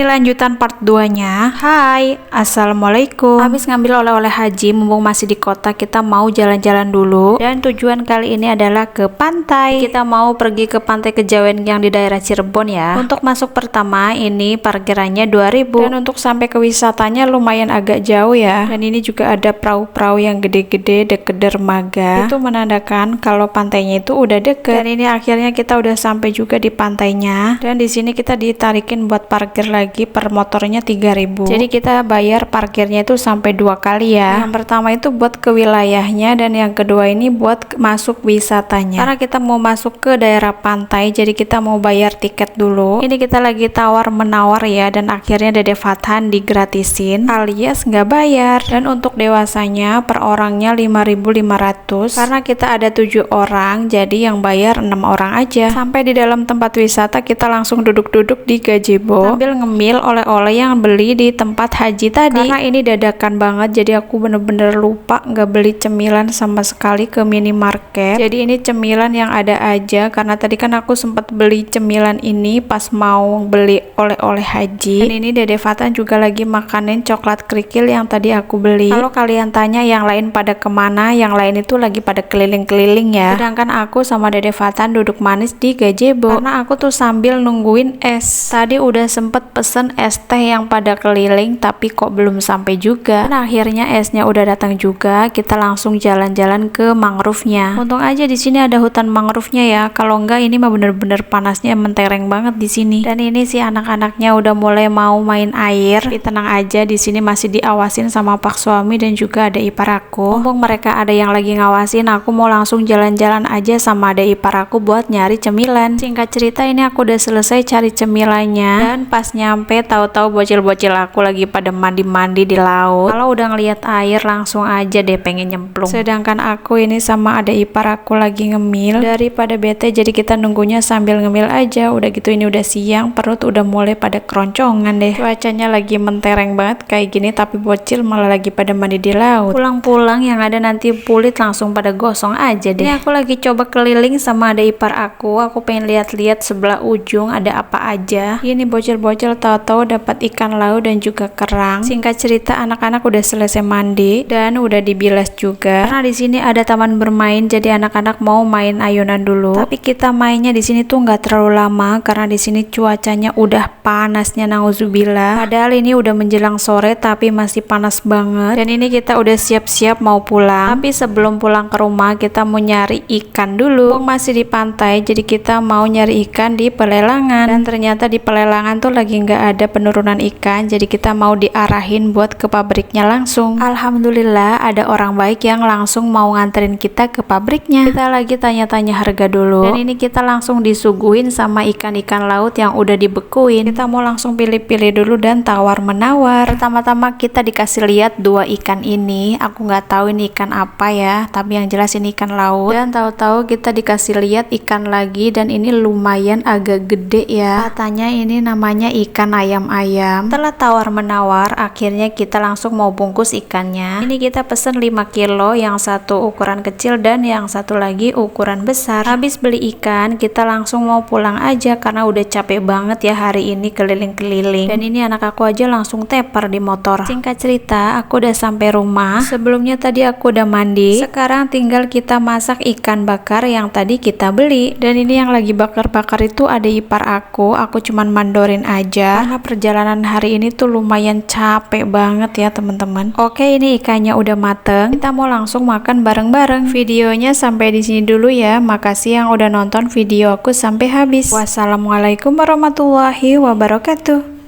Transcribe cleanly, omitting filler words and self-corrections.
Ini lanjutan part 2-nya. Hai, assalamualaikum. Habis ngambil oleh-oleh haji, mumpung masih di kota, kita mau jalan-jalan dulu. Dan tujuan kali ini adalah ke pantai. Kita mau pergi ke pantai Kejawen yang di daerah Cirebon ya. Untuk masuk pertama ini parkirannya 2.000. Dan untuk sampai ke wisatanya lumayan agak jauh ya. Dan ini juga ada perahu-perahu yang gede-gede deket dermaga. Itu menandakan kalau pantainya itu udah deket. Dan ini akhirnya kita udah sampai juga di pantainya. Dan di sini kita ditarikin buat parkir lagi per motornya 3.000. Jadi kita bayar parkirnya itu sampai 2 kali ya. Yang pertama itu buat ke wilayahnya dan yang kedua ini buat masuk wisatanya. Karena kita mau masuk ke daerah pantai, jadi kita mau bayar tiket dulu. Ini kita lagi tawar menawar ya, dan akhirnya Dede Fathan digratisin alias nggak bayar. Dan untuk dewasanya per orangnya 5.500. Karena kita ada 7 orang, jadi yang bayar 6 orang aja. Sampai di dalam tempat wisata kita langsung duduk-duduk di gazebo sambil ngemil oleh-oleh yang beli di tempat haji tadi. Karena ini dadakan banget, jadi aku bener-bener lupa nggak beli cemilan sama sekali ke minimarket. Jadi ini cemilan yang ada aja, karena tadi kan aku sempat beli cemilan ini pas mau beli oleh-oleh haji. Dan ini Dede Fathan juga lagi makanin coklat kerikil yang tadi aku beli. Kalau kalian tanya yang lain pada kemana, yang lain itu lagi pada keliling-keliling ya. Sedangkan aku sama Dede Fathan duduk manis di gazebo. Karena aku tuh sambil nungguin es. Tadi udah sempet pesen es teh yang pada keliling, tapi kok belum sampai juga. Dan akhirnya esnya udah datang juga. Kita langsung jalan-jalan ke mangrove-nya. Untung aja di sini ada hutan mangrove-nya ya. Kalau enggak ini mah bener-bener panasnya mentereng banget di sini. Dan ini sih anak-anaknya udah mulai mau main air. Tapi tenang aja, di sini masih diawasin sama pak suami dan juga ada ipar aku. Mumpung mereka ada yang lagi ngawasin, aku mau langsung jalan-jalan aja sama ada ipar aku buat nyari cemilan. Singkat cerita ini aku udah selesai cari cemilannya, dan pas nyampe tahu-tahu bocil-bocil aku lagi pada mandi-mandi di laut. Kalau udah ngeliat air langsung aja deh pengen nyemplung. Sedangkan aku ini sama ada ipar aku lagi ngemil. Daripada bete jadi kita nunggunya sambil ngemil aja. Udah gitu ini udah siang, perut udah mulai pada keroncongan deh. Cuacanya lagi mentereng banget kayak gini, tapi bocil malah lagi pada mandi di laut. Pulang-pulang yang ada nanti kulit langsung pada gosong aja deh. Ini aku lagi coba keliling sama ada ipar aku pengen lihat-lihat sebelah ujung ada apa aja. Ini bocil-bocil tahu-tahu dapat ikan laut dan juga kerang. Singkat cerita anak-anak udah selesai mandi dan udah dibilas juga. Karena di sini ada taman bermain, jadi anak-anak mau main ayunan dulu. Tapi kita mainnya di sini tuh nggak terlalu lama karena di sini cuacanya udah panasnya nauzubillah. Padahal ini udah menjelang sore tapi masih panas banget. Dan ini kita udah siap-siap mau pulang. Tapi sebelum pulang ke rumah kita mau nyari ikan dulu. Masih di pantai, jadi kita mau nyari ikan di pelelangan. Dan ternyata di pelelangan tuh lagi nggak ada penurunan ikan, jadi kita mau diarahin buat ke pabriknya langsung. Alhamdulillah ada orang baik yang langsung mau nganterin kita ke pabriknya. Kita lagi tanya-tanya harga dulu, dan ini kita langsung disuguhin sama ikan-ikan laut yang udah dibekuin. Kita mau langsung pilih-pilih dulu dan tawar-menawar. Pertama-tama kita dikasih lihat 2 ikan ini. Aku nggak tahu ini ikan apa ya, tapi yang jelas ini ikan laut. Dan tahu-tahu kita dikasih lihat ikan lagi, dan ini lumayan agak gede ya. Katanya ini namanya ikan ayam-ayam. Setelah tawar-menawar, akhirnya kita langsung mau bungkus ikannya. Ini kita pesen 5 kilo, yang satu ukuran kecil dan yang satu lagi ukuran besar. Habis beli ikan, kita langsung mau pulang aja karena udah capek banget ya hari ini keliling-keliling. Dan ini anak aku aja langsung tepar di motor. Singkat cerita, aku udah sampai rumah. Sebelumnya tadi aku udah mandi. Sekarang tinggal kita masak ikan bakar yang tadi kita beli. Dan ini yang lagi bakar-bakar itu ada ipar aku cuman mandorin aja karena perjalanan hari ini tuh lumayan capek banget ya teman-teman. Oke, ini ikannya udah mateng, kita mau langsung makan bareng-bareng. Videonya sampai di sini dulu ya. Makasih yang udah nonton video aku sampai habis. Wassalamualaikum warahmatullahi wabarakatuh.